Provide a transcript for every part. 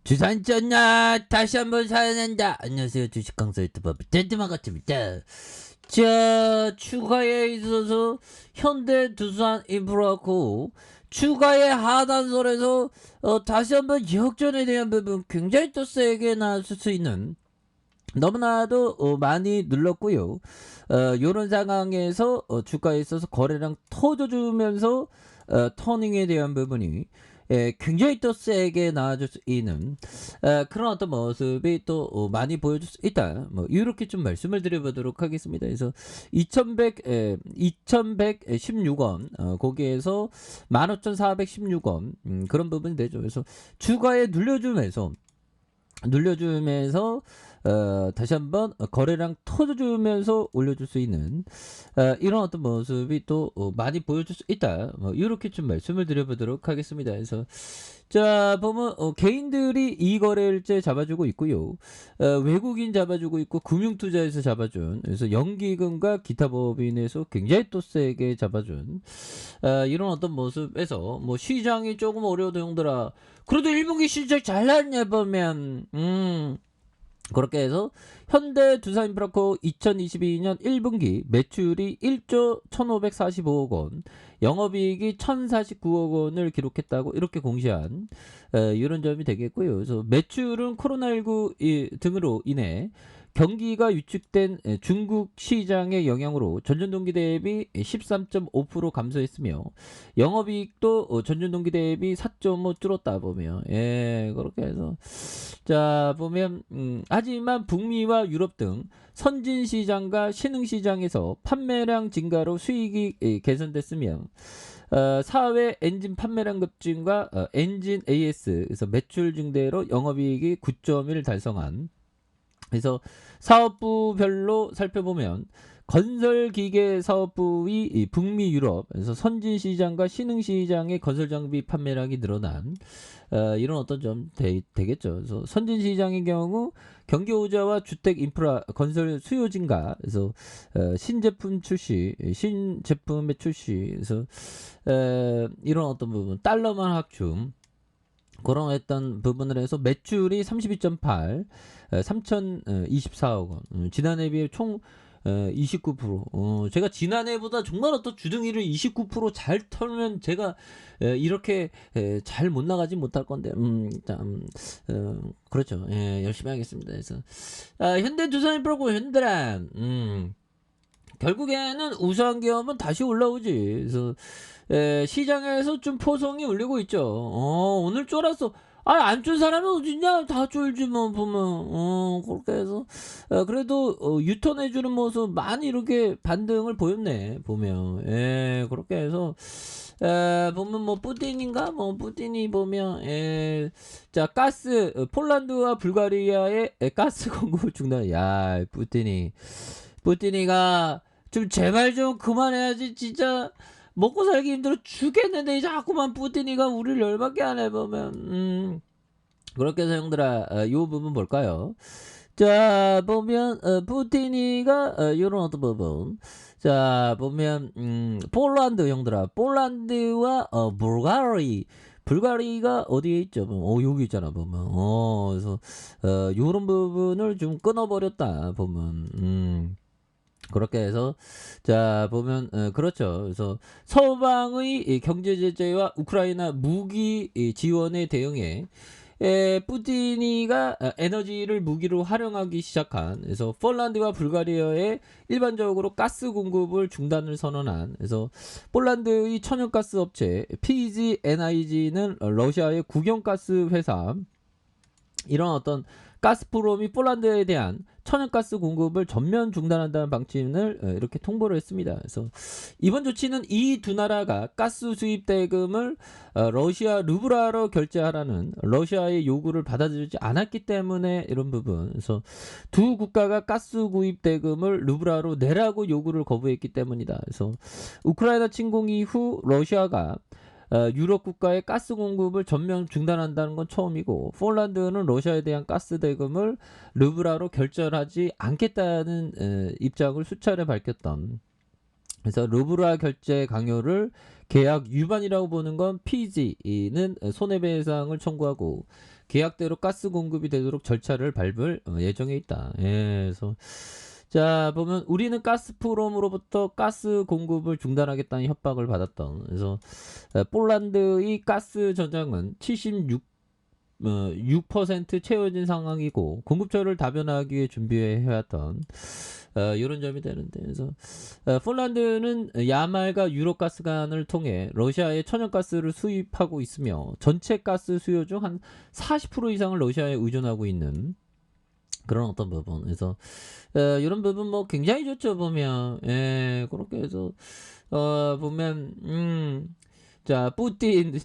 주산 쩐나 다시 한번 사연한다. 안녕하세요, 주식 강사 유튜버 젠틀만 같습니다. 자, 추가에 있어서 현대 두산 인프라고 추가의 하단선에서 다시 한번 역전에 대한 부분 굉장히 또 세게 나왔을 수 있는, 너무나도 많이 눌렀고요. 요런 상황에서 주가에 있어서 거래량 터져주면서 터닝에 대한 부분이 굉장히 또 세게 나와줄 수 있는 그런 어떤 모습이 또 많이 보여줄 수 있다. 뭐 이렇게 좀 말씀을 드려보도록 하겠습니다. 그래서 2116원 거기에서 15,416원 그런 부분이 되죠. 그래서 주가에 눌려주면서 다시 한번 거래량 터져주면서 올려줄 수 있는 이런 어떤 모습이 또 많이 보여줄 수 있다. 뭐 이렇게 좀 말씀을 드려보도록 하겠습니다. 그래서 자 보면 개인들이 이 거래일제 잡아주고 있고요. 외국인 잡아주고 있고 금융투자에서 잡아준, 그래서 연기금과 기타 법인에서 굉장히 또 세게 잡아준 이런 어떤 모습에서 뭐 시장이 조금 어려워도 형들아 그래도 1분기 실적 잘 나왔냐 보면 그렇게 해서 현대 두산인프라코 2022년 1분기 매출이 1조 1545억 원, 영업이익이 1049억 원을 기록했다고 이렇게 공시한 이런 점이 되겠고요. 그래서 매출은 코로나19 등으로 인해 경기가 위축된 중국 시장의 영향으로 전년 동기 대비 13.5% 감소했으며 영업이익도 전년 동기 대비 4.5 줄었다 보면 그렇게 해서 자 보면 하지만 북미와 유럽 등 선진 시장과 신흥 시장에서 판매량 증가로 수익이 개선됐으며 사회 엔진 판매량 급증과 엔진 AS 그래서 매출 증대로 영업이익이 9.1 달성한, 그래서 사업부별로 살펴보면 건설기계 사업부의 북미 유럽, 그래서 선진시장과 신흥시장의 건설장비 판매량이 늘어난 이런 어떤 점 되겠죠. 그래서 선진시장의 경우 경기호자와 주택 인프라 건설 수요 증가, 그래서 신제품의 출시, 그래서 이런 어떤 부분 달러만 확충 그런 했던 부분을 해서 매출이 32.8, 3,024억 원. 지난해 비해 총 29%. 제가 지난해보다 정말 어떤 주둥이를 29% 잘 털면 제가 이렇게 잘 못 나가지 못할 건데, 그렇죠. 열심히 하겠습니다. 그래서 현대두산인프라고 현대라, 결국에는 우수한 기업은 다시 올라오지. 그래서 시장에서 좀 포성이 울리고 있죠. 오늘 쫄았어. 안 쫄 사람이 어딨냐? 다 쫄지 뭐 보면. 그렇게 해서 그래도 유턴해주는 모습 많이 이렇게 반등을 보였네 보면. 그렇게 해서 보면 뭐 뿌틴인가? 뭐 뿌틴이 보면 자 가스 폴란드와 불가리아의 가스 공급 중단. 야 뿌틴이가 좀 제발 좀 그만해야지. 진짜 먹고 살기 힘들어 죽겠는데 자꾸만 뿌틴이가 우리를 열받게 하네 보면. 그렇게 해서 형들아 요 부분 볼까요? 자 보면 뿌틴이가 요런 어떤 부분, 자 보면 폴란드 형들아, 폴란드와 불가리가 어디에 있죠? 여기 있잖아 보면. 그래서 요런 부분을 좀 끊어버렸다 보면. 그렇게 해서 자 보면 그렇죠. 그래서 서방의 경제 제재와 우크라이나 무기 지원에 대응해 푸틴이가 에너지를 무기로 활용하기 시작한, 그래서 폴란드와 불가리아에 일반적으로 가스 공급을 중단을 선언한, 그래서 폴란드의 천연가스 업체 PGNIG는 러시아의 국영가스 회사, 이런 어떤 가스프롬이 폴란드에 대한 천연가스 공급을 전면 중단한다는 방침을 이렇게 통보를 했습니다. 그래서 이번 조치는 이 두 나라가 가스 수입 대금을 러시아 루블화로 결제하라는 러시아의 요구를 받아들이지 않았기 때문에 이런 부분, 그래서 두 국가가 가스 구입 대금을 루블화로 내라고 요구를 거부했기 때문이다. 그래서 우크라이나 침공 이후 러시아가 유럽 국가의 가스 공급을 전면 중단한다는 건 처음이고, 폴란드는 러시아에 대한 가스 대금을 루블화로 결제하지 않겠다는 입장을 수차례 밝혔던, 그래서 루블화 결제 강요를 계약 위반이라고 보는 건 PG는 손해배상을 청구하고 계약대로 가스 공급이 되도록 절차를 밟을 예정에 있다. 예, 그래서 자 보면 우리는 가스프롬으로부터 가스 공급을 중단하겠다는 협박을 받았던. 그래서 폴란드의 가스 저장은 6% 채워진 상황이고 공급처를 다변화하기 위해 준비해왔던 이런 점이 되는데, 그래서 폴란드는 야말과 유로가스관을 통해 러시아에 천연가스를 수입하고 있으며 전체 가스 수요 중 한 40% 이상을 러시아에 의존하고 있는 그런 어떤 부분. 그래서 이런 부분 뭐 굉장히 좋죠 보면. 예, 그렇게 해서 보면 자 뿌틴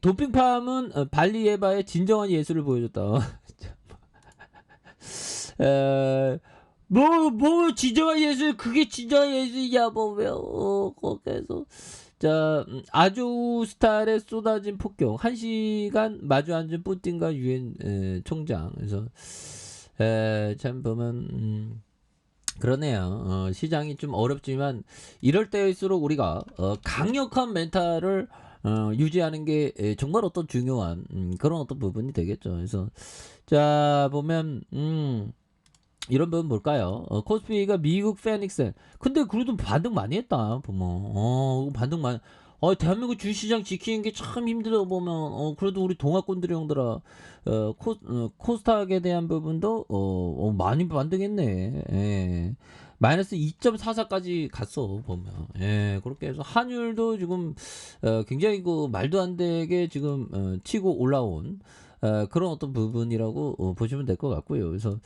도핑팜은 발리에바의 진정한 예술을 보여줬다. 뭐 진정한 예술, 그게 진정한 예술이야 보면. 거기서 자 아조스탈에 쏟아진 폭격 1시간 마주 앉은 뿌틴과 유엔 총장. 그래서 참 보면 그러네요. 시장이 좀 어렵지만 이럴 때일수록 우리가 강력한 멘탈을 유지하는 게 정말 어떤 중요한 그런 어떤 부분이 되겠죠. 그래서 자 보면 이런 부분 뭘까요? 코스피가 미국 페닉스. 근데 그래도 반등 많이 했다 보면. 반등 많이. 대한민국 주시장 지키는 게 참 힘들어 보면. 그래도 우리 동아권들의 형들아, 코스닥에 대한 부분도 많이 반등했네. 예. 마이너스 2.44까지 갔어 보면. 예, 그렇게 해서 환율도 지금 굉장히 그 말도 안 되게 지금 치고 올라온 그런 어떤 부분이라고 보시면 될 것 같고요. 그래서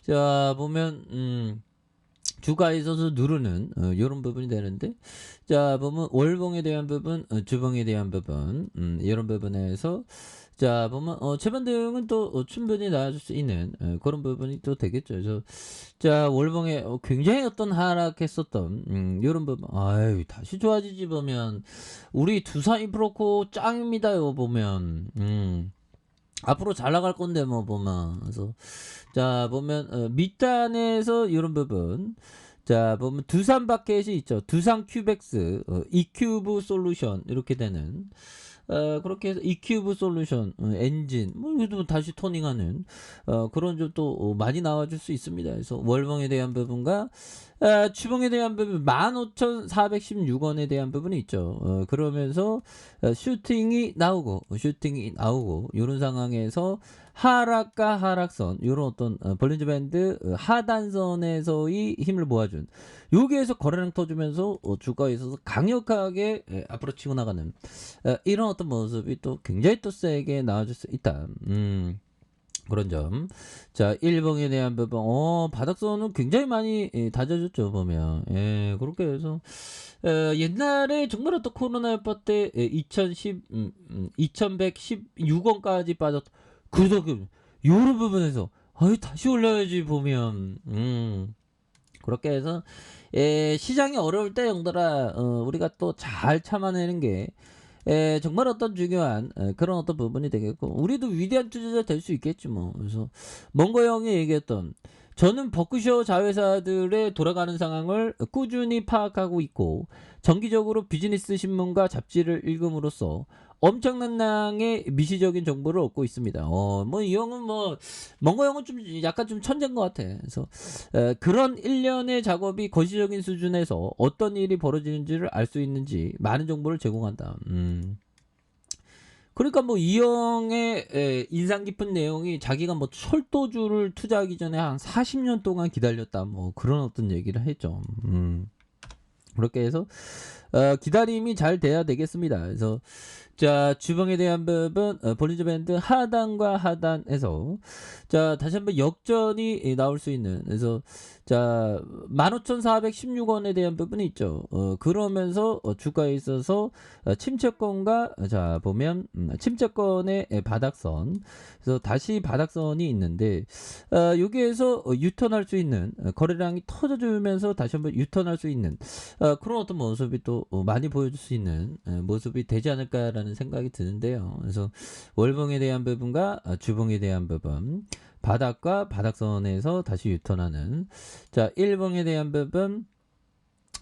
자 보면 주가에 있어서 누르는 이런 부분이 되는데, 자 보면 월봉에 대한 부분, 주봉에 대한 부분, 이런 부분에서 자 보면 재반등은 또 충분히 나아질 수 있는 그런 부분이 또 되겠죠. 그래서 자 월봉에 굉장히 어떤 하락했었던 이런 부분, 아유 다시 좋아지지 보면. 우리 두산이 프로코 짱입니다요 보면. 앞으로 잘 나갈 건데 뭐 보면. 그래서 자 보면 밑단에서 이런 부분. 자 보면 두산 바켓이 있죠. 두산 큐백스, 이큐브 솔루션 이렇게 되는 그렇게 해서 이큐브 솔루션, 엔진 뭐 이것도 다시 토닝하는 그런 점도 많이 나와줄 수 있습니다. 그래서 월봉에 대한 부분과 주봉에 대한 부분 15,416원에 대한 부분이 있죠. 그러면서 슈팅이 나오고 이런 상황에서 하락과 하락선, 이런 어떤 볼린저 밴드 하단선에서의 힘을 모아준, 여기에서 거래량 터주면서 주가에 있어서 강력하게 앞으로 치고 나가는 이런 어떤 모습이 또 굉장히 또 세게 나와줄 수 있다. 그런 점. 자, 일봉에 대한 부분, 바닥선은 굉장히 많이 다져줬죠, 보면. 예, 그렇게 해서, 옛날에 정말 어떤 코로나 여파 때, 2116원까지 빠졌, 그래서 요런 부분에서, 다시 올라야지, 보면. 그렇게 해서, 시장이 어려울 때, 형들아, 우리가 또 잘 참아내는 게, 정말 어떤 중요한 그런 어떤 부분이 되겠고, 우리도 위대한 투자자 될 수 있겠지 뭐. 그래서 멍거 형이 얘기했던, 저는 버크셔 자회사들의 돌아가는 상황을 꾸준히 파악하고 있고 정기적으로 비즈니스 신문과 잡지를 읽음으로써 엄청난 양의 미시적인 정보를 얻고 있습니다. 뭐 이 형은 뭐 멍거 형은 좀 약간 좀 천재인 것 같아. 그래서 그런 일련의 작업이 거시적인 수준에서 어떤 일이 벌어지는지를 알 수 있는지 많은 정보를 제공한다. 그러니까 뭐 이 형의 인상 깊은 내용이, 자기가 뭐 철도주를 투자하기 전에 한 40년 동안 기다렸다, 뭐 그런 어떤 얘기를 했죠. 그렇게 해서 기다림이 잘 돼야 되겠습니다. 그래서 자, 주봉에 대한 부분, 볼린저 밴드 하단과 하단에서 자 다시 한번 역전이 나올 수 있는, 그래서 자 15,416원에 대한 부분이 있죠. 그러면서 주가에 있어서 침체권과, 자 보면 침체권의 바닥선, 그래서 다시 바닥선이 있는데 여기에서 유턴할 수 있는, 거래량이 터져주면서 다시 한번 유턴할 수 있는 그런 어떤 모습이 또 많이 보여줄 수 있는 모습이 되지 않을까라는 생각이 드는데요. 그래서 월봉에 대한 부분과 주봉에 대한 부분, 바닥과 바닥선에서 다시 유턴하는, 자 일봉에 대한 부분,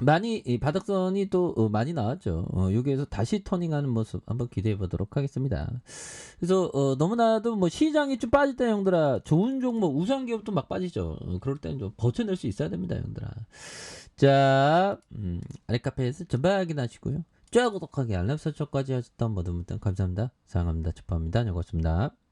많이 이 바닥선이 또 많이 나왔죠. 여기에서 다시 터닝하는 모습 한번 기대해 보도록 하겠습니다. 그래서 너무나도 뭐 시장이 좀 빠질 때 형들아 좋은 종목 우수한 기업도 막 빠지죠. 그럴 때는 좀 버텨낼 수 있어야 됩니다, 형들아. 자, 아랫카페에서 전방 확인하시고요. 좋아요, 구독하기, 알람 설정까지 하셨던 모든 분들 감사합니다. 사랑합니다. 축하합니다. 안녕하셨습니다.